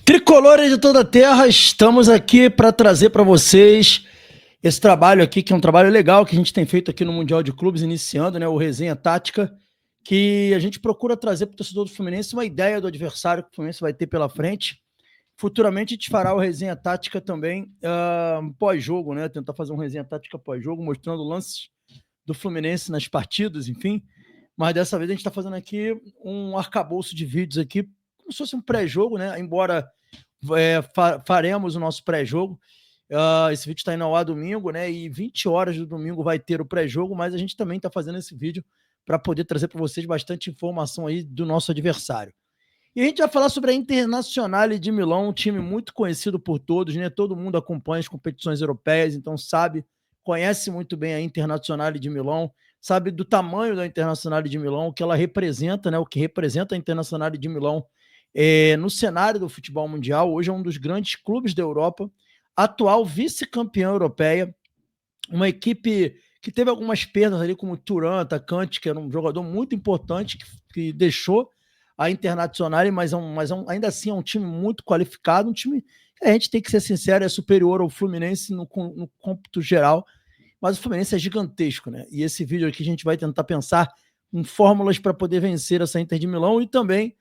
Tricolores de toda a terra, estamos aqui para trazer para vocês esse trabalho aqui, que é um trabalho legal que a gente tem feito aqui no Mundial de Clubes, iniciando, né, o Resenha Tática, que a gente procura trazer para o torcedor do Fluminense uma ideia do adversário que o Fluminense vai ter pela frente. Futuramente a gente fará o Resenha Tática também pós-jogo, né, tentar fazer um Resenha Tática pós-jogo, mostrando lances do Fluminense nas partidas, enfim. Mas dessa vez a gente está fazendo aqui um arcabouço de vídeos aqui, como se fosse um pré-jogo, né, embora faremos o nosso pré-jogo. Esse vídeo está indo ao ar domingo, né? E 20 horas do domingo vai ter o pré-jogo, mas a gente também está fazendo esse vídeo para poder trazer para vocês bastante informação aí do nosso adversário. E a gente vai falar sobre a Internazionale de Milão, um time muito conhecido por todos, né? Todo mundo acompanha as competições europeias, então sabe, conhece muito bem a Internazionale de Milão, sabe do tamanho da Internazionale de Milão, o que ela representa, né? O que representa a Internazionale de Milão no cenário do futebol mundial. Hoje é um dos grandes clubes da Europa, atual vice-campeã europeia, uma equipe que teve algumas perdas ali, como o Thuram, atacante, que era um jogador muito importante, que deixou a Internazionale, mas ainda assim é um time muito qualificado, um time que a gente tem que ser sincero, é superior ao Fluminense no cômputo geral, mas o Fluminense é gigantesco, né? E esse vídeo aqui a gente vai tentar pensar em fórmulas para poder vencer essa Inter de Milão e também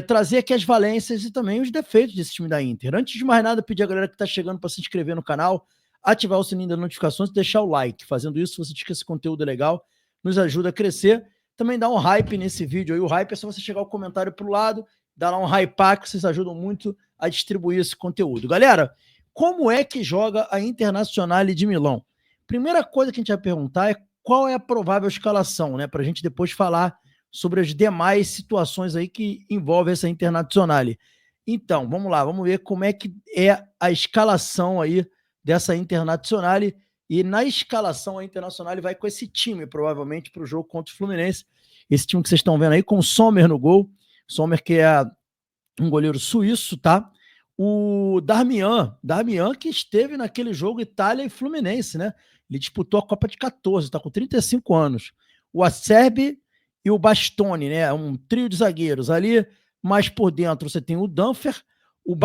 trazer aqui as valências e também os defeitos desse time da Inter. Antes de mais nada, pedir a galera que está chegando para se inscrever no canal, ativar o sininho das notificações e deixar o like. Fazendo isso, você diz que esse conteúdo é legal, nos ajuda a crescer. Também dá um hype nesse vídeo aí. O hype é só você chegar o comentário para o lado, dar lá um hype, que vocês ajudam muito a distribuir esse conteúdo. Galera, como é que joga a Internazionale de Milão? Primeira coisa que a gente vai perguntar é qual é a provável escalação, né? Para a gente depois falar sobre as demais situações aí que envolvem essa Internazionale. Então, vamos lá, vamos ver como é que é a escalação aí dessa Internazionale. E na escalação a Internazionale vai com esse time, provavelmente, para o jogo contra o Fluminense. Esse time que vocês estão vendo aí, com o Sommer no gol. Sommer, que é um goleiro suíço, tá? O Darmian que esteve naquele jogo Itália e Fluminense, né? Ele disputou a Copa de 14, tá com 35 anos. O Acerbi e o Bastoni, né? Um trio de zagueiros ali, mas por dentro você tem o Danfer, o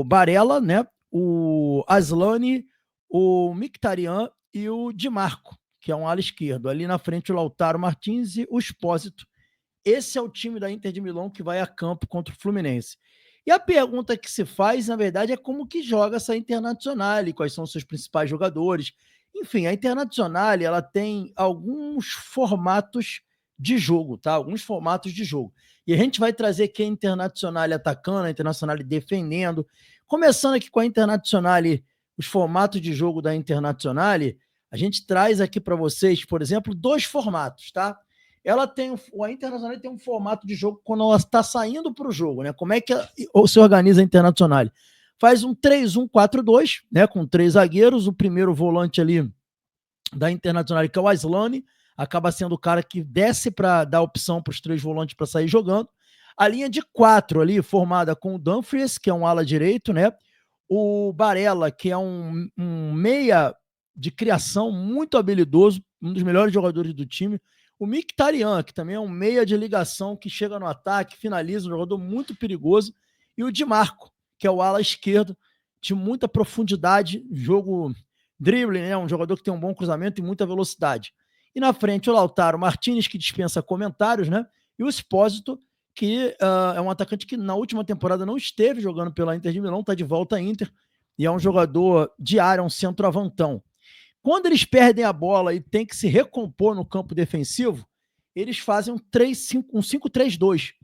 Barella, né? O Aslani, o Mkhitaryan e o Di Marco, que é um ala esquerdo. Ali na frente o Lautaro Martins e o Espósito. Esse é o time da Inter de Milão que vai a campo contra o Fluminense. E a pergunta que se faz, na verdade, é como que joga essa Internazionale, quais são os seus principais jogadores. Enfim, a Internazionale, ela tem alguns formatos de jogo, tá? Alguns formatos de jogo. E a gente vai trazer aqui a Internazionale atacando, a Internazionale defendendo. Começando aqui com a Internazionale, os formatos de jogo da Internazionale, a gente traz aqui para vocês, por exemplo, 2 formatos, tá? A Internazionale tem um formato de jogo quando ela está saindo para o jogo, né? Como é que se organiza a Internazionale? Faz um 3-1-4-2, né? Com 3 zagueiros, o primeiro volante ali da Internazionale, que é o Aslani, acaba sendo o cara que desce para dar opção para os 3 volantes para sair jogando. A linha de 4 ali, formada com o Dumfries, que é um ala direito, né? O Barella, que é um meia de criação muito habilidoso, um dos melhores jogadores do time. O Mkhitaryan, que também é um meia de ligação que chega no ataque, finaliza, um jogador muito perigoso. E o Di Marco, que é o ala esquerdo, de muita profundidade, jogo drible, né? Um jogador que tem um bom cruzamento e muita velocidade. E na frente o Lautaro Martins, que dispensa comentários, né? E o Espósito, que é um atacante que na última temporada não esteve jogando pela Inter de Milão, está de volta à Inter, e é um jogador de área, um centroavantão. Quando eles perdem a bola e tem que se recompor no campo defensivo, eles fazem um 5-3-2,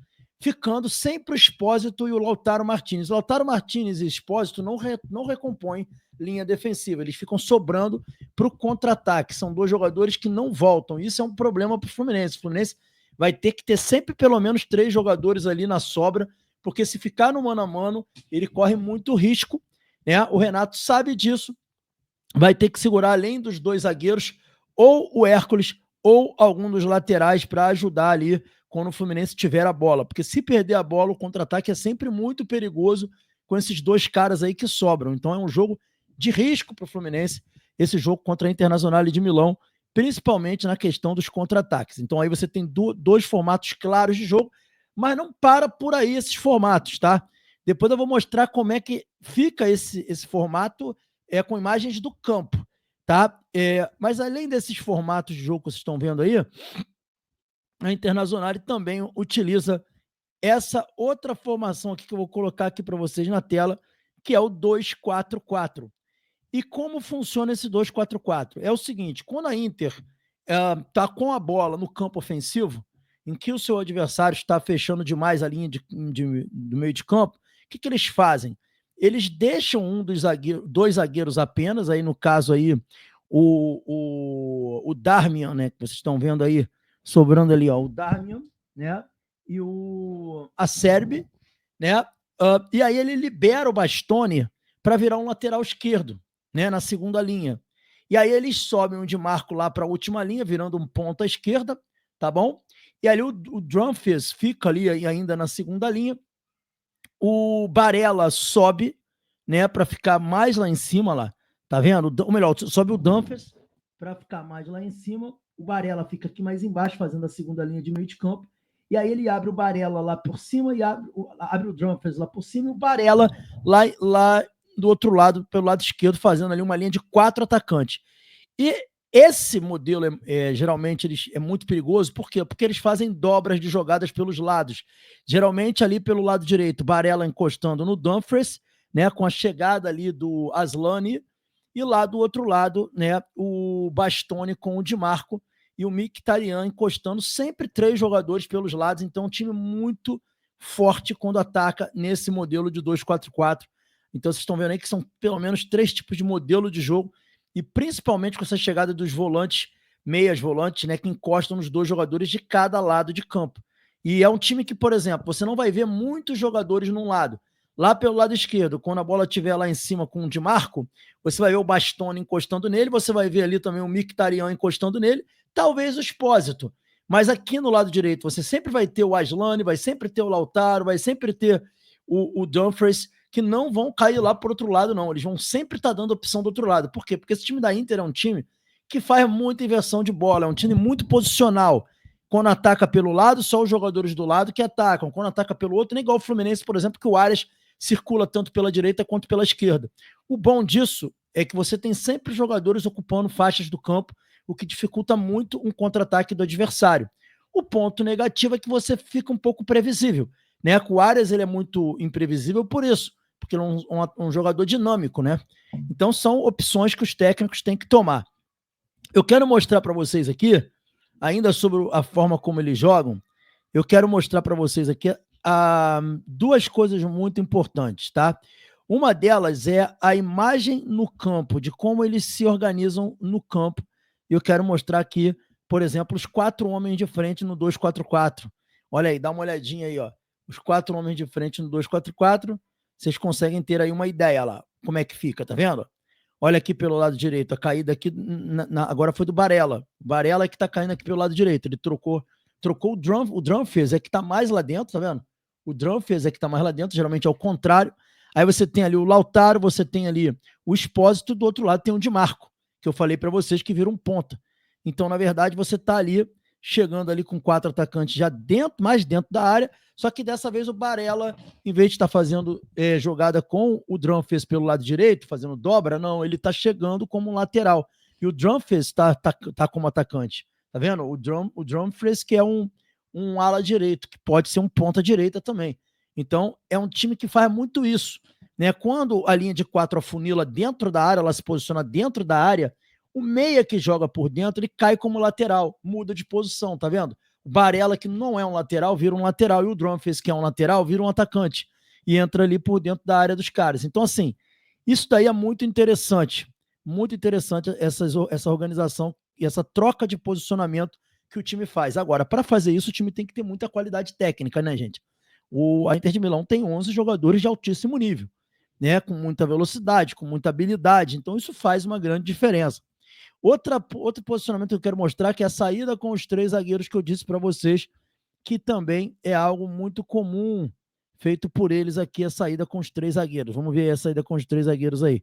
ficando sempre o Espósito e o Lautaro Martins. O Lautaro Martins e o Espósito não recompõem linha defensiva, eles ficam sobrando para o contra-ataque. São 2 jogadores que não voltam. Isso é um problema para o Fluminense. O Fluminense vai ter que ter sempre pelo menos 3 jogadores ali na sobra, porque se ficar no mano a mano, ele corre muito risco, né? O Renato sabe disso, vai ter que segurar, além dos 2 zagueiros, ou o Hércules ou algum dos laterais para ajudar ali quando o Fluminense tiver a bola, porque se perder a bola, o contra-ataque é sempre muito perigoso com esses 2 caras aí que sobram. Então é um jogo de risco para o Fluminense, esse jogo contra a Internazionale de Milão, principalmente na questão dos contra-ataques. Então aí você tem 2 formatos claros de jogo, mas não para por aí esses formatos, tá? Depois eu vou mostrar como é que fica esse formato com imagens do campo, tá? Mas além desses formatos de jogo que vocês estão vendo aí, a Internazionale também utiliza essa outra formação aqui que eu vou colocar aqui para vocês na tela, que é o 2-4-4. E como funciona esse 2-4-4? É o seguinte, quando a Inter está com a bola no campo ofensivo, em que o seu adversário está fechando demais a linha do meio de campo, o que eles fazem? Eles deixam dois zagueiros apenas, aí no caso aí o Darmian, né, que vocês estão vendo aí, sobrando ali, ó, o Darmian, né, e o Acerbi, né, e aí ele libera o Bastoni para virar um lateral esquerdo, né, na segunda linha. E aí eles sobem o de Marco lá para a última linha, virando um ponta à esquerda, tá bom? E ali o Dumfries fica ali ainda na segunda linha. O Barella sobe, né, para ficar mais lá em cima lá, tá vendo? Ou melhor, sobe o Dumfries para ficar mais lá em cima. O Barella fica aqui mais embaixo, fazendo a segunda linha de meio de campo. E aí ele abre o Barella lá por cima e abre o Dumfries lá por cima e o Barella lá do outro lado, pelo lado esquerdo, fazendo ali uma linha de 4 atacantes. E esse modelo geralmente é muito perigoso, por quê? Porque eles fazem dobras de jogadas pelos lados. Geralmente ali pelo lado direito, Barella encostando no Dumfries, né, com a chegada ali do Aslani, e lá do outro lado, né, o Bastoni com o Di Marco e o Mkhitaryan encostando, sempre 3 jogadores pelos lados, então um time muito forte quando ataca nesse modelo de 2-4-4. Então vocês estão vendo aí que são pelo menos 3 tipos de modelo de jogo, e principalmente com essa chegada dos volantes, meias volantes, né, que encostam nos 2 jogadores de cada lado de campo. E é um time que, por exemplo, você não vai ver muitos jogadores num lado. Lá pelo lado esquerdo, quando a bola estiver lá em cima com o Di Marco, você vai ver o Bastoni encostando nele, você vai ver ali também o Mkhitaryan encostando nele, talvez o Expósito. Mas aqui no lado direito, você sempre vai ter o Aslani, vai sempre ter o Lautaro, vai sempre ter o Dumfries, que não vão cair lá por outro lado, não. Eles vão sempre estar dando opção do outro lado. Por quê? Porque esse time da Inter é um time que faz muita inversão de bola, é um time muito posicional. Quando ataca pelo lado, só os jogadores do lado que atacam. Quando ataca pelo outro, nem igual o Fluminense, por exemplo, que o Arias circula tanto pela direita quanto pela esquerda. O bom disso é que você tem sempre jogadores ocupando faixas do campo, o que dificulta muito um contra-ataque do adversário. O ponto negativo é que você fica um pouco previsível, né? O Arias ele é muito imprevisível por isso, porque ele é um jogador dinâmico, né? Então são opções que os técnicos têm que tomar. Eu quero mostrar para vocês aqui, ainda sobre a forma como eles jogam, eu quero mostrar para vocês aqui duas coisas muito importantes, tá? Uma delas é a imagem no campo, de como eles se organizam no campo. E eu quero mostrar aqui, por exemplo, os 4 homens de frente no 2-4-4. Olha aí, dá uma olhadinha aí, ó. Os 4 homens de frente no 2-4-4, vocês conseguem ter aí uma ideia lá, como é que fica, tá vendo? Olha aqui pelo lado direito, a caída aqui, agora foi do Barella. O Barella é que tá caindo aqui pelo lado direito. Ele trocou o Dumfries é que tá mais lá dentro, tá vendo? O Dumfries é que tá mais lá dentro, geralmente é o contrário. Aí você tem ali o Lautaro, você tem ali o Expósito, do outro lado tem o Di Marco, que eu falei para vocês que vira um ponta. Então, na verdade, você tá ali chegando ali com 4 atacantes já dentro, mais dentro da área, só que dessa vez o Barella, em vez de estar fazendo jogada com o Dumfries pelo lado direito, fazendo dobra, não, ele está chegando como um lateral. E o Dumfries tá como atacante. Tá vendo? O Dumfries, que é um ala direito, que pode ser um ponta direita também. Então, é um time que faz muito isso. Né? Quando a linha de 4 afunila dentro da área, ela se posiciona dentro da área, o meia que joga por dentro, ele cai como lateral, muda de posição, tá vendo? O Barella, que não é um lateral, vira um lateral, e o Dumfries, que é um lateral, vira um atacante, e entra ali por dentro da área dos caras. Então, assim, isso daí é muito interessante essa organização e essa troca de posicionamento que o time faz. Agora, para fazer isso, o time tem que ter muita qualidade técnica, né, gente? A Inter de Milão tem 11 jogadores de altíssimo nível, né, com muita velocidade, com muita habilidade, então isso faz uma grande diferença. Outro posicionamento que eu quero mostrar, que é a saída com os 3 zagueiros que eu disse para vocês, que também é algo muito comum feito por eles aqui, a saída com os 3 zagueiros. Vamos ver a saída com os 3 zagueiros aí.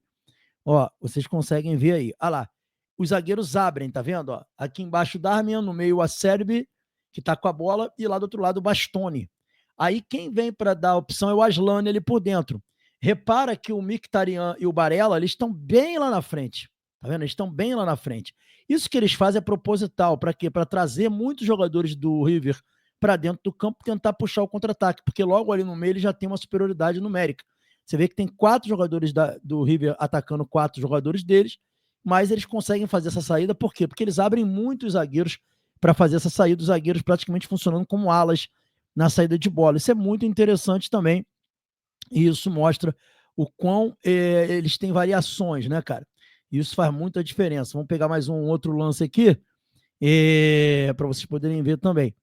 Ó, vocês conseguem ver aí. Olha lá. Os zagueiros abrem, tá vendo? Ó, aqui embaixo o Darmian, no meio o Acerbi, que tá com a bola, e lá do outro lado o Bastoni. Aí quem vem para dar a opção é o Aslani ali por dentro. Repara que o Mkhitaryan e o Barella, eles estão bem lá na frente. Tá vendo? Eles estão bem lá na frente. Isso que eles fazem é proposital. Para quê? Para trazer muitos jogadores do River para dentro do campo e tentar puxar o contra-ataque, porque logo ali no meio ele já tem uma superioridade numérica. Você vê que tem 4 jogadores do River atacando 4 jogadores deles, mas eles conseguem fazer essa saída. Por quê? Porque eles abrem muitos zagueiros para fazer essa saída, os zagueiros praticamente funcionando como alas na saída de bola. Isso é muito interessante também, e isso mostra o quão eles têm variações, né, cara? Isso faz muita diferença. Vamos pegar mais um outro lance aqui, para vocês poderem ver também.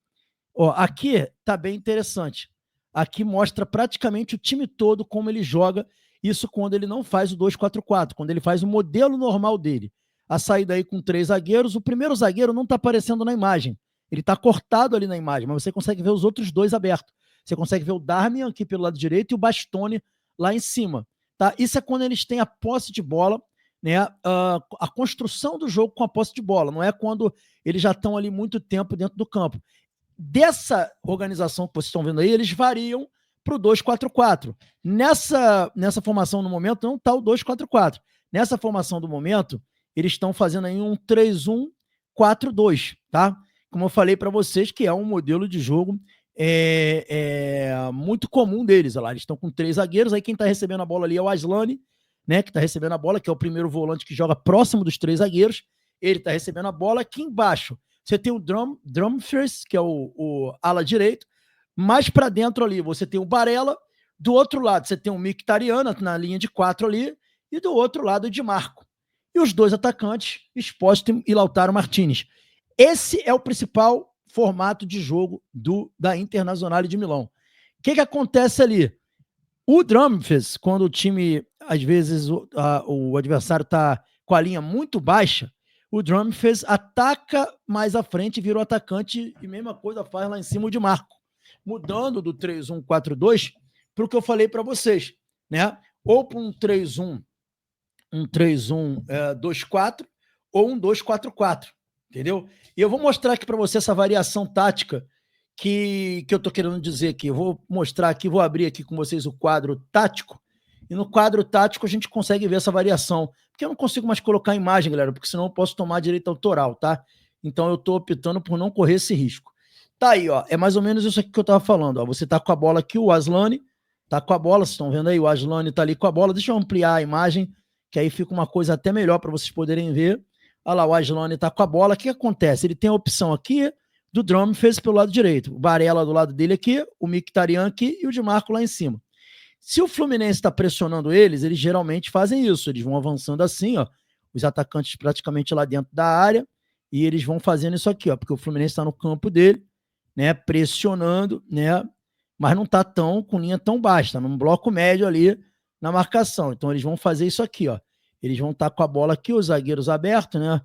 Ó, aqui tá bem interessante. Aqui mostra praticamente o time todo como ele joga. Isso quando ele não faz o 2-4-4, quando ele faz o modelo normal dele. A saída aí com 3 zagueiros. O primeiro zagueiro não está aparecendo na imagem. Ele está cortado ali na imagem, mas você consegue ver os outros 2 abertos. Você consegue ver o Darmian aqui pelo lado direito e o Bastoni lá em cima. Tá? Isso é quando eles têm a posse de bola, né? A construção do jogo com a posse de bola. Não é quando eles já estão ali muito tempo dentro do campo. Dessa organização que vocês estão vendo aí, eles variam para o 2-4-4. Nessa formação no momento não está o 2-4-4. Nessa formação do momento, eles estão fazendo aí um 3-1-4-2, tá? Como eu falei para vocês, que é um modelo de jogo muito comum deles. Olha lá, eles estão com 3 zagueiros, aí quem está recebendo a bola ali é o Aslani, né, que está recebendo a bola, que é o primeiro volante que joga próximo dos 3 zagueiros. Ele está recebendo a bola. Aqui embaixo você tem o Dumfries, que é o ala direito. Mais para dentro ali você tem o Barella. Do outro lado você tem o Mkhitaryan na linha de 4 ali. E do outro lado o Di Marco. E os 2 atacantes, Expósito e Lautaro Martinez. Esse é o principal formato de jogo da Internazionale de Milão. O que acontece ali? O Dumfries, quando o time, às vezes, o adversário está com a linha muito baixa, o Dumfries ataca mais à frente, vira o atacante e mesma coisa faz lá em cima o Di Marco, mudando do 3-1-4-2 para o que eu falei para vocês, né? Ou para um 3-1-2-4 ou um 2-4-4, entendeu? E eu vou mostrar aqui para você essa variação tática que eu estou querendo dizer aqui. Eu vou mostrar aqui, vou abrir aqui com vocês o quadro tático, e no quadro tático a gente consegue ver essa variação, porque eu não consigo mais colocar a imagem, galera, porque senão eu posso tomar direito autoral, tá? Então eu estou optando por não correr esse risco. Tá aí, ó, é mais ou menos isso aqui que eu estava falando, ó. Você tá com a bola aqui, o Aslani tá com a bola, vocês estão vendo aí, o Aslani tá ali com a bola. Deixa eu ampliar a imagem, que aí fica uma coisa até melhor para vocês poderem ver. Olha lá, o Aslani tá com a bola. O que acontece? Ele tem a opção aqui do Dumfries pelo lado direito, o Barella do lado dele aqui, o Mkhitaryan aqui e o Di Marco lá em cima. Se o Fluminense está pressionando eles geralmente fazem isso, eles vão avançando assim, ó, os atacantes praticamente lá dentro da área, e eles vão fazendo isso aqui, ó, porque o Fluminense está no campo dele, né, pressionando, né, mas não está com linha tão baixa, está num bloco médio ali na marcação. Então eles vão fazer isso aqui, ó. Eles vão estar com a bola aqui, os zagueiros abertos, né?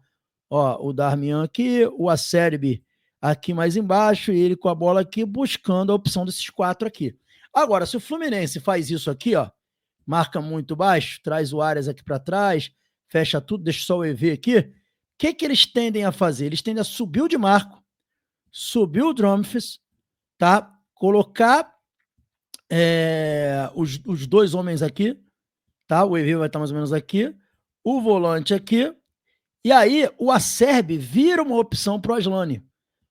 Ó, o Darmian aqui, o Acerbi aqui mais embaixo, e ele com a bola aqui, buscando a opção desses 4 aqui. Agora, se o Fluminense faz isso aqui, ó, marca muito baixo, traz o Arias aqui para trás, fecha tudo, deixa só o EV aqui, o que eles tendem a fazer? Eles tendem a subir o Di Marco, subir o Dumfries, tá? Colocar os 2 homens aqui, tá? O EV vai estar mais ou menos aqui, o volante aqui, e aí o Acerbi vira uma opção para o Aslani.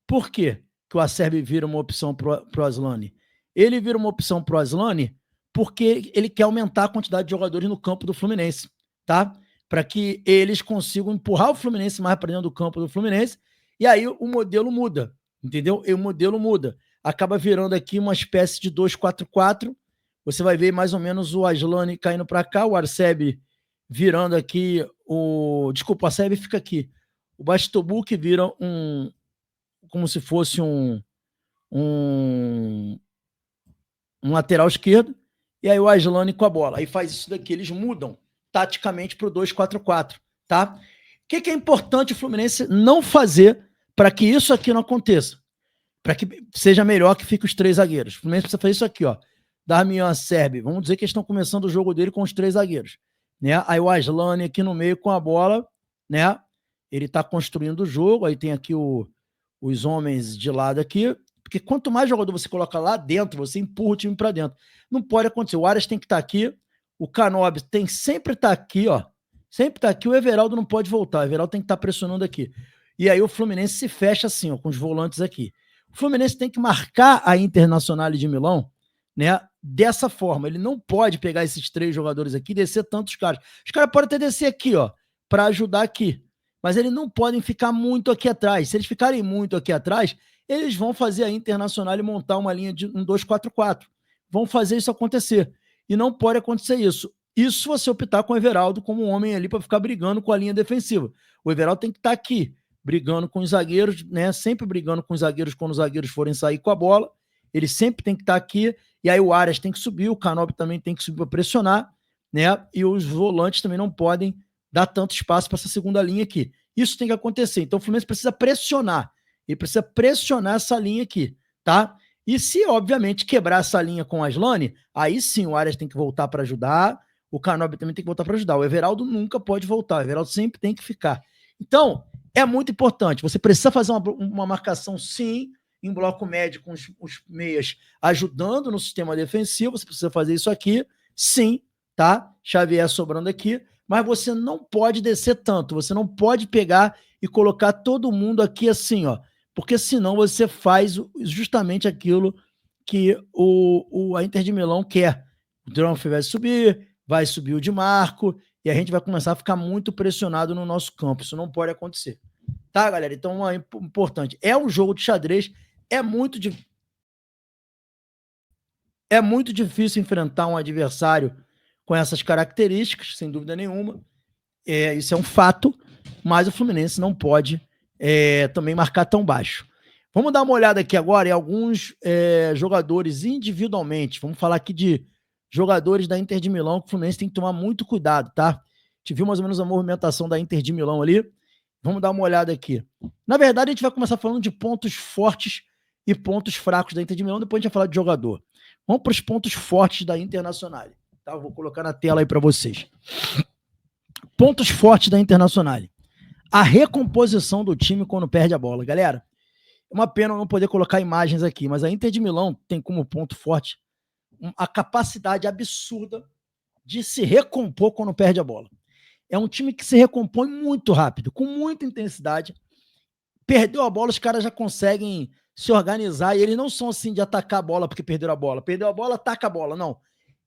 Por quê que o Acerbi vira uma opção para o Aslani? Ele vira uma opção para o Aslani porque ele quer aumentar a quantidade de jogadores no campo do Fluminense, tá? Para que eles consigam empurrar o Fluminense mais para dentro do campo do Fluminense, e aí o modelo muda, entendeu? E o modelo muda. Acaba virando aqui uma espécie de 2-4-4. Você vai ver mais ou menos o Aslani caindo para cá, o Acerbi virando aqui Desculpa, o Acerbi fica aqui. O Bastobuc vira como se fosse um lateral esquerdo, e aí o Aslani com a bola. Aí faz isso daqui, eles mudam taticamente para o 2-4-4, tá? O que é importante o Fluminense não fazer para que isso aqui não aconteça? Para que seja melhor que fique os 3 zagueiros. O Fluminense precisa fazer isso aqui, ó. Darmian, Acerbi. Vamos dizer que eles estão começando o jogo dele com os 3 zagueiros, né? Aí o Aslani aqui no meio com a bola, né? Ele está construindo o jogo, aí tem aqui os homens de lado aqui, Porque quanto mais jogador você coloca lá dentro, você empurra o time para dentro. Não pode acontecer. O Arias tem que estar aqui, o Canóbio tem sempre estar aqui, ó. Sempre está aqui, o Everaldo não pode voltar. O Everaldo tem que estar pressionando aqui. E aí o Fluminense se fecha assim, ó, com os volantes aqui. O Fluminense tem que marcar a Internacional de Milão, né, dessa forma. Ele não pode pegar esses 3 jogadores aqui e descer tantos caras. Os caras podem até descer aqui, ó, para ajudar aqui. Mas eles não podem ficar muito aqui atrás. Se eles ficarem muito aqui atrás, eles vão fazer a Internacional e montar uma linha de um 2-4-4. Vão fazer isso acontecer. E não pode acontecer isso. Isso se você optar com o Everaldo como um homem ali para ficar brigando com a linha defensiva. O Everaldo tem que estar aqui, brigando com os zagueiros, né? Sempre brigando com os zagueiros quando os zagueiros forem sair com a bola. Ele sempre tem que estar aqui. E aí o Arias tem que subir, o Canóbio também tem que subir para pressionar, né? E os volantes também não podem dar tanto espaço para essa segunda linha aqui. Isso tem que acontecer. Então o Fluminense precisa pressionar. Ele precisa pressionar essa linha aqui, tá? E se, obviamente, quebrar essa linha com o Aslani, aí sim o Arias tem que voltar para ajudar, o Canóbio também tem que voltar para ajudar. O Everaldo nunca pode voltar, o Everaldo sempre tem que ficar. Então, é muito importante. Você precisa fazer uma marcação, sim, em bloco médio com os meias ajudando no sistema defensivo. Você precisa fazer isso aqui, sim, tá? Xavier sobrando aqui, mas você não pode descer tanto. Você não pode pegar e colocar todo mundo aqui assim, ó, porque senão você faz justamente aquilo que a Inter de Milão quer. O Trump vai subir o Di Marco, e a gente vai começar a ficar muito pressionado no nosso campo. Isso não pode acontecer. Tá, galera? Então, é importante. É um jogo de xadrez, é muito difícil enfrentar um adversário com essas características, sem dúvida nenhuma. Isso é um fato, mas o Fluminense não pode também marcar tão baixo. Vamos dar uma olhada aqui agora em alguns jogadores individualmente. Vamos falar aqui de jogadores da Inter de Milão, que o Fluminense tem que tomar muito cuidado, tá? A gente viu mais ou menos a movimentação da Inter de Milão ali. Vamos dar uma olhada aqui. Na verdade, a gente vai começar falando de pontos fortes e pontos fracos da Inter de Milão, depois a gente vai falar de jogador. Vamos para os pontos fortes da Internacional. Tá? Eu vou colocar na tela aí para vocês. Pontos fortes da Internacional. A recomposição do time quando perde a bola. Galera, é uma pena não poder colocar imagens aqui, mas a Inter de Milão tem como ponto forte a capacidade absurda de se recompor quando perde a bola. É um time que se recompõe muito rápido, com muita intensidade. Perdeu a bola, os caras já conseguem se organizar, e eles não são assim de atacar a bola porque perderam a bola. Perdeu a bola, ataca a bola, não.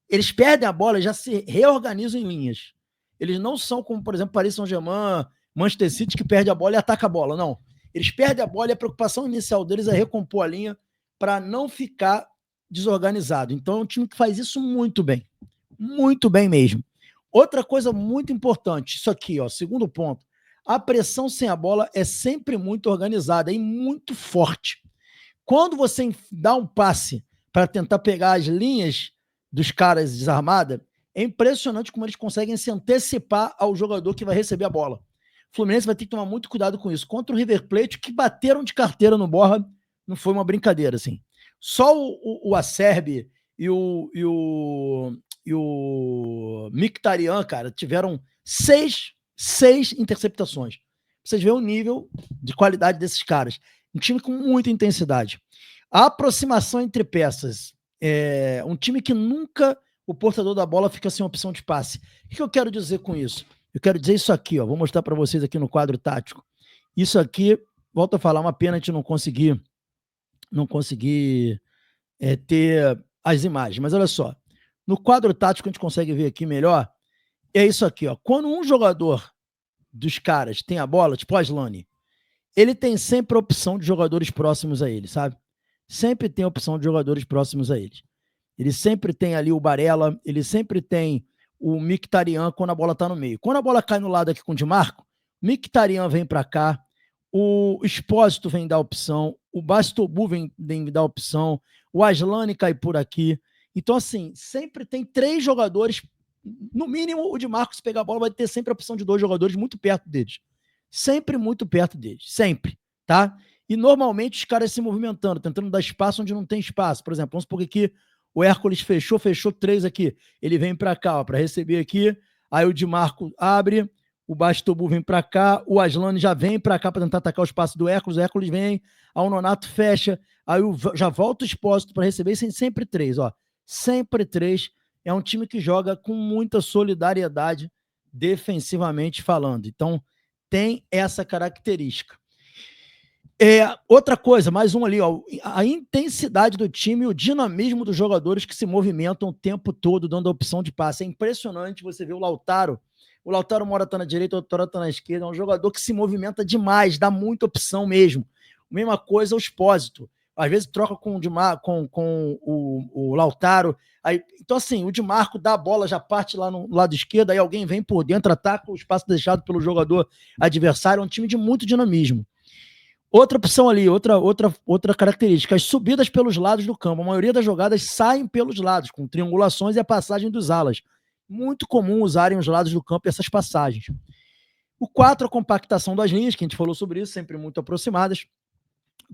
Eles perdem a bola e já se reorganizam em linhas. Eles não são como, por exemplo, Paris Saint-Germain, Manchester City, que perde a bola e ataca a bola, não. Eles perdem a bola e a preocupação inicial deles é recompor a linha para não ficar desorganizado. Então é um time que faz isso muito bem mesmo. Outra coisa muito importante, isso aqui, ó, segundo ponto, a pressão sem a bola é sempre muito organizada e muito forte. Quando você dá um passe para tentar pegar as linhas dos caras desarmadas, é impressionante como eles conseguem se antecipar ao jogador que vai receber a bola. O Fluminense vai ter que tomar muito cuidado com isso. Contra o River Plate, que bateram de carteira no Borja, não foi uma brincadeira, assim. Só o Acerbi e o Mkhitaryan, cara, tiveram seis interceptações. Vocês veem o nível de qualidade desses caras. Um time com muita intensidade. A aproximação entre peças. Um time que nunca o portador da bola fica sem opção de passe. O que eu quero dizer com isso? Eu quero dizer isso aqui, ó. Vou mostrar para vocês aqui no quadro tático. Isso aqui, volto a falar, uma pena a gente não conseguir ter as imagens. Mas olha só, no quadro tático a gente consegue ver aqui melhor. É isso aqui, ó. Quando um jogador dos caras tem a bola, tipo o Aslani, ele tem sempre a opção de jogadores próximos a ele, sabe? Sempre tem a opção de jogadores próximos a ele. Ele sempre tem ali o Barella, ele sempre tem o Mkhitaryan quando a bola tá no meio. Quando a bola cai no lado aqui com o Di Marco, o Mkhitaryan vem para cá, o Expósito vem dar opção, o Bastobu vem dar opção, o Aslani cai por aqui. Então, assim, sempre tem 3 jogadores, no mínimo o Di Marco, se pegar a bola, vai ter sempre a opção de 2 jogadores muito perto deles. Sempre muito perto deles, sempre, tá? E normalmente os caras se movimentando, tentando dar espaço onde não tem espaço. Por exemplo, vamos supor que aqui o Hércules fechou 3 aqui. Ele vem para cá, para receber aqui. Aí o Di Marco abre, o Bastobu vem para cá, o Aslani já vem para cá para tentar atacar o espaço do Hércules. O Hércules vem, aí o Nonato fecha, Aí já volta o Expósito para receber, e sempre 3, ó. Sempre 3. É um time que joga com muita solidariedade defensivamente falando. Então, tem essa característica. Outra coisa, mais um ali, ó, a intensidade do time e o dinamismo dos jogadores que se movimentam o tempo todo, dando a opção de passe. É impressionante você ver o Lautaro. O Lautaro uma hora está na direita, outra hora está na esquerda. É um jogador que se movimenta demais, dá muita opção mesmo. Mesma coisa o Expósito. Às vezes troca com o Lautaro. Aí, então, assim, o Di Marco dá a bola, já parte lá no lado esquerdo, aí alguém vem por dentro, ataca o espaço deixado pelo jogador adversário. É um time de muito dinamismo. Outra opção ali, outra característica, as subidas pelos lados do campo. A maioria das jogadas saem pelos lados, com triangulações e a passagem dos alas. Muito comum usarem os lados do campo e essas passagens. O 4, a compactação das linhas, que a gente falou sobre isso, sempre muito aproximadas.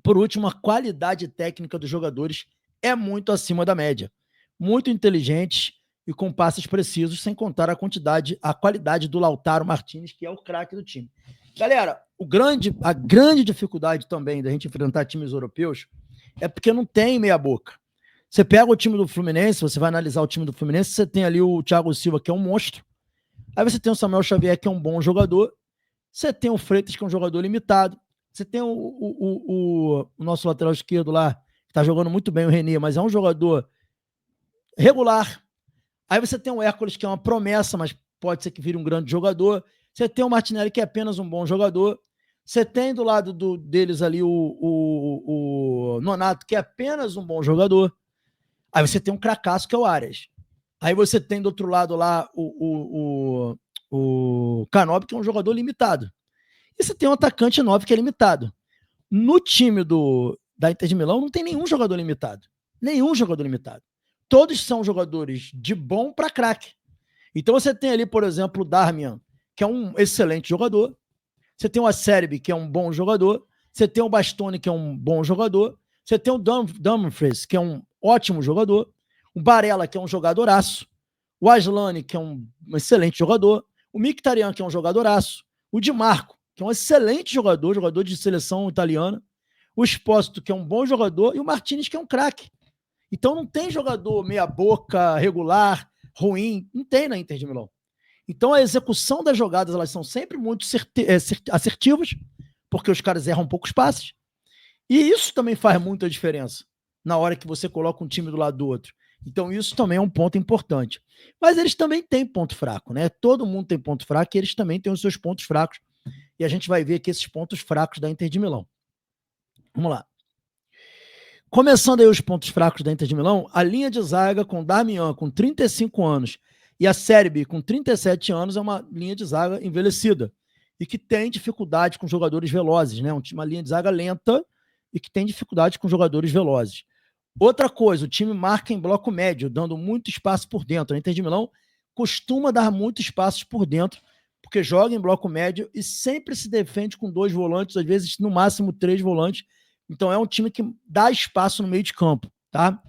Por último, a qualidade técnica dos jogadores é muito acima da média. Muito inteligentes e com passes precisos, sem contar a qualidade do Lautaro Martinez, que é o craque do time. Galera, a grande dificuldade também da gente enfrentar times europeus é porque não tem meia boca. Você pega o time do Fluminense, você vai analisar o time do Fluminense, você tem ali o Thiago Silva, que é um monstro. Aí você tem o Samuel Xavier, que é um bom jogador. Você tem o Freitas, que é um jogador limitado. Você tem o nosso lateral esquerdo lá, que está jogando muito bem, o René, mas é um jogador regular. Aí você tem o Hércules, que é uma promessa, mas pode ser que vire um grande jogador. Você tem o Martinelli, que é apenas um bom jogador. Você tem do lado deles ali o Nonato, que é apenas um bom jogador. Aí você tem um cracaço, que é o Arias. Aí você tem do outro lado lá o Canóbio, que é um jogador limitado. E você tem um atacante 9, que é limitado. No time da Inter de Milão, não tem nenhum jogador limitado. Nenhum jogador limitado. Todos são jogadores de bom para craque. Então você tem ali, por exemplo, o Darmian, que é um excelente jogador. Você tem o Acerbi, que é um bom jogador. Você tem o Bastoni, que é um bom jogador. Você tem o Dumfries, que é um ótimo jogador. O Barella, que é um jogadoraço. O Aslani, que é um excelente jogador. O Mkhitaryan, que é um jogadoraço. O Di Marco, que é um excelente jogador de seleção italiana. O Expósito, que é um bom jogador. E o Martinez, que é um craque. Então não tem jogador meia boca, regular, ruim. Não tem na Inter de Milão. Então a execução das jogadas, elas são sempre muito assertivas, porque os caras erram poucos passes. E isso também faz muita diferença na hora que você coloca um time do lado do outro. Então isso também é um ponto importante. Mas eles também têm ponto fraco, né? Todo mundo tem ponto fraco e eles também têm os seus pontos fracos. E a gente vai ver aqui esses pontos fracos da Inter de Milão. Vamos lá. Começando aí os pontos fracos da Inter de Milão, a linha de zaga com Darmian com 35 anos e a Serbi com 37 anos é uma linha de zaga envelhecida e que tem dificuldade com jogadores velozes, né? Uma linha de zaga lenta e que tem dificuldade com jogadores velozes. Outra coisa, o time marca em bloco médio, dando muito espaço por dentro. A Inter de Milão costuma dar muito espaço por dentro, porque joga em bloco médio e sempre se defende com 2 volantes, às vezes no máximo 3 volantes. Então é um time que dá espaço no meio de campo, tá?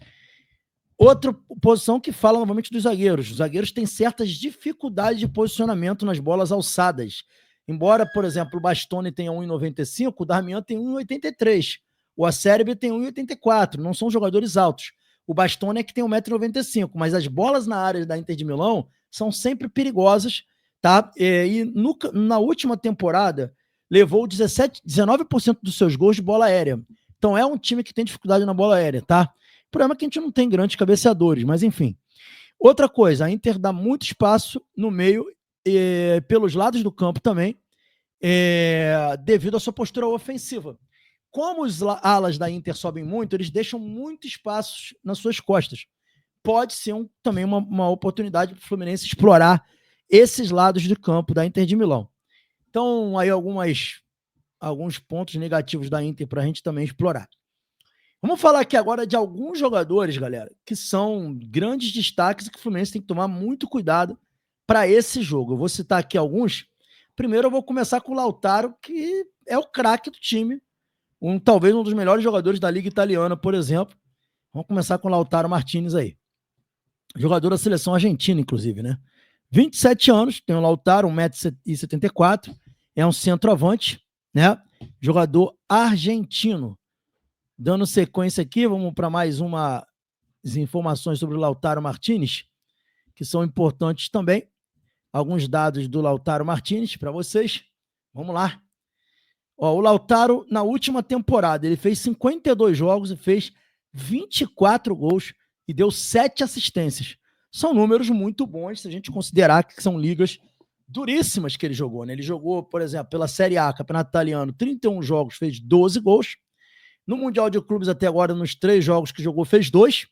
Outra posição que fala novamente dos zagueiros. Os zagueiros têm certas dificuldades de posicionamento nas bolas alçadas. Embora, por exemplo, o Bastoni tenha 1,95, o Darmian tem 1,83. O Acerbi tem 1,84. Não são jogadores altos. O Bastoni é que tem 1,95 m, mas as bolas na área da Inter de Milão são sempre perigosas, tá? Na última temporada, levou 19% dos seus gols de bola aérea. Então é um time que tem dificuldade na bola aérea, tá? O problema é que a gente não tem grandes cabeceadores, mas enfim. Outra coisa, a Inter dá muito espaço no meio, pelos lados do campo também, devido à sua postura ofensiva. Como os alas da Inter sobem muito, eles deixam muito espaço nas suas costas. Pode ser também uma oportunidade para o Fluminense explorar esses lados de campo da Inter de Milão. Então, aí alguns pontos negativos da Inter para a gente também explorar. Vamos falar aqui agora de alguns jogadores, galera, que são grandes destaques e que o Fluminense tem que tomar muito cuidado para esse jogo. Eu vou citar aqui alguns. Primeiro eu vou começar com o Lautaro, que é o craque do time. Talvez um dos melhores jogadores da Liga Italiana, por exemplo. Vamos começar com o Lautaro Martinez aí. Jogador da seleção argentina, inclusive, né? 27 anos, tem o Lautaro, 1,74 m, é um centroavante, né? Jogador argentino. Dando sequência aqui, vamos para mais umas informações sobre o Lautaro Martinez, que são importantes também. Alguns dados do Lautaro Martinez para vocês. Vamos lá. Ó, o Lautaro, na última temporada, ele fez 52 jogos e fez 24 gols e deu 7 assistências. São números muito bons se a gente considerar que são ligas duríssimas que ele jogou, né? Ele jogou, por exemplo, pela Série A, Campeonato Italiano, 31 jogos, fez 12 gols. No Mundial de Clubes, até agora, nos 3 jogos que jogou, fez 2.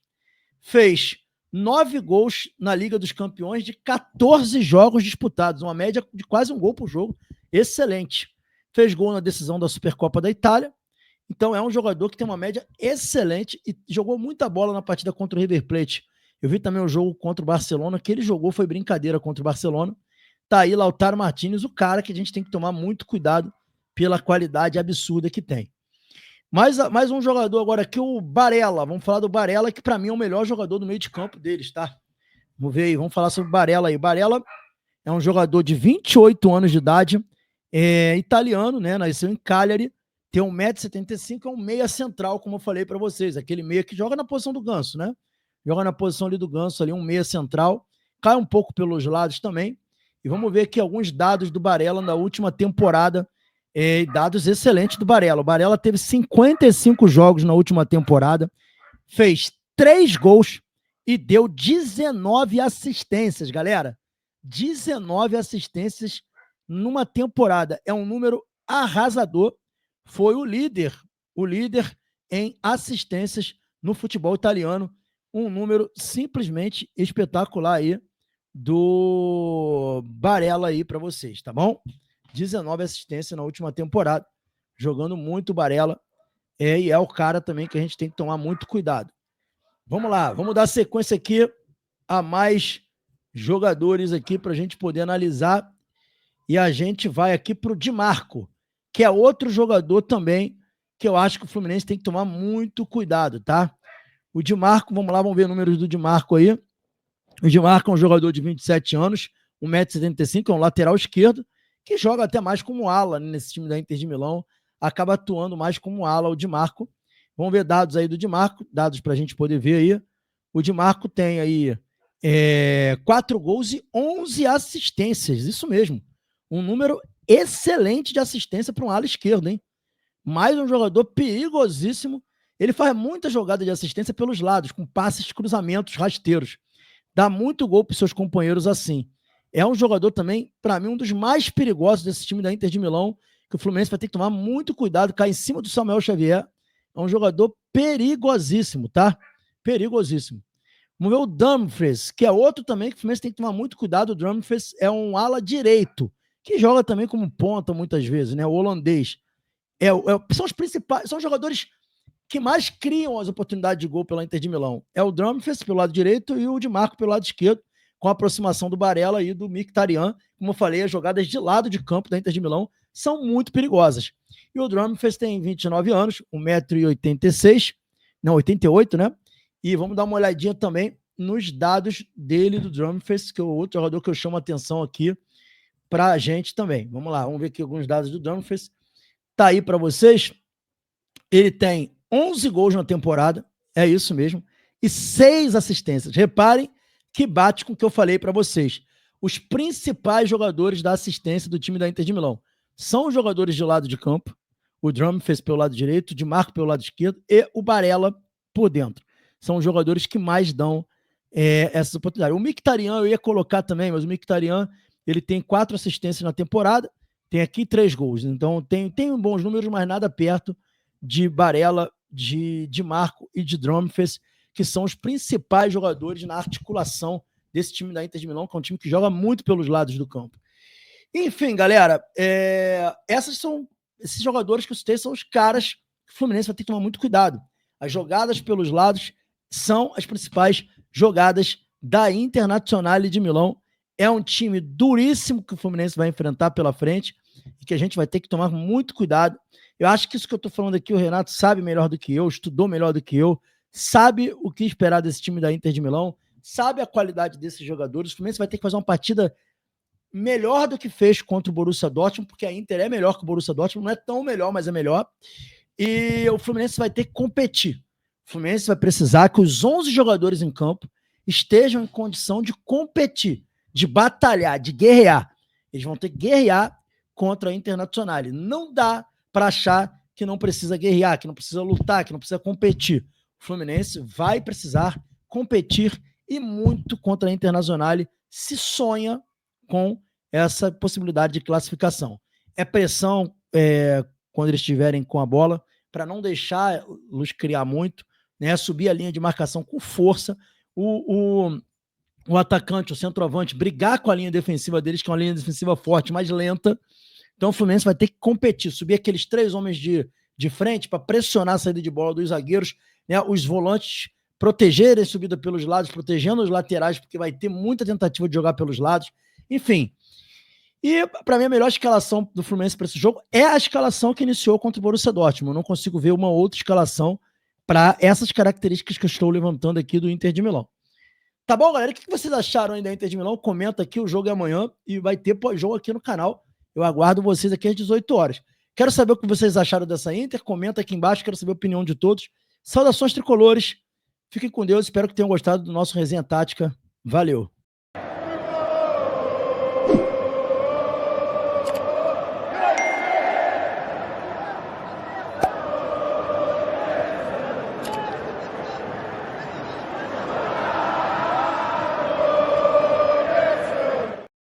Fez 9 gols na Liga dos Campeões de 14 jogos disputados, uma média de quase um gol por jogo. Excelente. Fez gol na decisão da Supercopa da Itália. Então é um jogador que tem uma média excelente e jogou muita bola na partida contra o River Plate. Eu vi também o jogo contra o Barcelona, que ele jogou, foi brincadeira contra o Barcelona. Tá aí Lautaro Martinez, o cara que a gente tem que tomar muito cuidado pela qualidade absurda que tem. Mais um jogador agora aqui, o Barella. Vamos falar do Barella, que para mim é o melhor jogador do meio de campo deles, tá? Vamos ver aí, vamos falar sobre o Barella aí. O Barella é um jogador de 28 anos de idade, italiano, né? Nasceu em Cagliari, tem 1,75 m, é um meia central, como eu falei para vocês. Aquele meia que joga na posição do Ganso, né? Joga na posição ali do Ganso, ali, um meia central. Cai um pouco pelos lados também. E vamos ver aqui alguns dados do Barella na última temporada. Dados excelentes do Barella. O Barella teve 55 jogos na última temporada, fez 3 gols e deu 19 assistências, galera. 19 assistências numa temporada. É um número arrasador. Foi o líder em assistências no futebol italiano. Um número simplesmente espetacular aí do Barella aí para vocês, tá bom? 19 assistências na última temporada, jogando muito o Barella, e é o cara também que a gente tem que tomar muito cuidado. Vamos lá, vamos dar sequência aqui a mais jogadores aqui para a gente poder analisar, e a gente vai aqui para o Di Marco, que é outro jogador também que eu acho que o Fluminense tem que tomar muito cuidado, tá? O Di Marco, vamos lá, vamos ver números do Di Marco aí. O Di Marco é um jogador de 27 anos, 1,75 m, é um lateral esquerdo, que joga até mais como ala nesse time da Inter de Milão, acaba atuando mais como ala o Di Marco. Vamos ver dados aí do Di Marco, dados para a gente poder ver aí. O Di Marco tem aí 4 gols e 11 assistências, isso mesmo. Um número excelente de assistência para um ala esquerdo, hein? Mais um jogador perigosíssimo. Ele faz muita jogada de assistência pelos lados, com passes, cruzamentos, rasteiros. Dá muito gol para os seus companheiros assim. É um jogador também, para mim, um dos mais perigosos desse time da Inter de Milão, que o Fluminense vai ter que tomar muito cuidado, cair em cima do Samuel Xavier. É um jogador perigosíssimo, tá? Perigosíssimo. Vamos ver o Dumfries, que é outro também que o Fluminense tem que tomar muito cuidado. O Dumfries é um ala direito, que joga também como ponta muitas vezes, né? O holandês. São os principais, são os jogadores que mais criam as oportunidades de gol pela Inter de Milão. É o Dumfries pelo lado direito e o Di Marco pelo lado esquerdo, com a aproximação do Barella e do Mkhitaryan. Como eu falei, as jogadas de lado de campo da Inter de Milão são muito perigosas. E o Dumfries tem 29 anos, 1,86 m, não, 88, né? E vamos dar uma olhadinha também nos dados dele, do Dumfries, que é o outro jogador que eu chamo a atenção aqui pra gente também. Vamos lá, vamos ver aqui alguns dados do Dumfries. Tá aí para vocês. Ele tem 11 gols na temporada, é isso mesmo, e 6 assistências. Reparem que bate com o que eu falei para vocês. Os principais jogadores da assistência do time da Inter de Milão são os jogadores de lado de campo, o Dumfries pelo lado direito, o Di Marco pelo lado esquerdo e o Barella por dentro. São os jogadores que mais dão essas oportunidades. O Mkhitaryan eu ia colocar também, mas o Mkhitaryan ele tem 4 assistências na temporada, tem aqui 3 gols. Então tem bons números, mas nada perto de Barella, de Di Marco e de Dumfries, que são os principais jogadores na articulação desse time da Inter de Milão, que é um time que joga muito pelos lados do campo. Enfim, galera, esses jogadores que eu citei são os caras que o Fluminense vai ter que tomar muito cuidado. As jogadas pelos lados são as principais jogadas da Internazionale de Milão. É um time duríssimo que o Fluminense vai enfrentar pela frente e que a gente vai ter que tomar muito cuidado. Eu acho que isso que eu estou falando aqui, o Renato sabe melhor do que eu, estudou melhor do que eu, sabe o que esperar desse time da Inter de Milão, sabe a qualidade desses jogadores. O Fluminense vai ter que fazer uma partida melhor do que fez contra o Borussia Dortmund, porque a Inter é melhor que o Borussia Dortmund, não é tão melhor, mas é melhor. E o Fluminense vai ter que competir. O Fluminense vai precisar que os 11 jogadores em campo estejam em condição de competir, de batalhar, de guerrear. Eles vão ter que guerrear contra a Internacional. Não dá para achar que não precisa guerrear, que não precisa lutar, que não precisa competir. O Fluminense vai precisar competir e muito contra a Internacional, se sonha com essa possibilidade de classificação. É pressão quando eles estiverem com a bola, para não deixar los criar muito, né? Subir a linha de marcação com força, o atacante, o centroavante, brigar com a linha defensiva deles, que é uma linha defensiva forte, mais lenta. Então o Fluminense vai ter que competir, subir aqueles 3 homens de frente para pressionar a saída de bola dos zagueiros, né? Os volantes protegerem a subida pelos lados, protegendo os laterais, porque vai ter muita tentativa de jogar pelos lados. Enfim. E, para mim, a melhor escalação do Fluminense para esse jogo é a escalação que iniciou contra o Borussia Dortmund. Eu não consigo ver uma outra escalação para essas características que eu estou levantando aqui do Inter de Milão. Tá bom, galera? O que vocês acharam aí da Inter de Milão? Comenta aqui, o jogo é amanhã e vai ter pós-jogo aqui no canal. Eu aguardo vocês aqui às 18 horas. Quero saber o que vocês acharam dessa Inter. Comenta aqui embaixo, quero saber a opinião de todos. Saudações tricolores. Fiquem com Deus, espero que tenham gostado do nosso Resenha Tática. Valeu!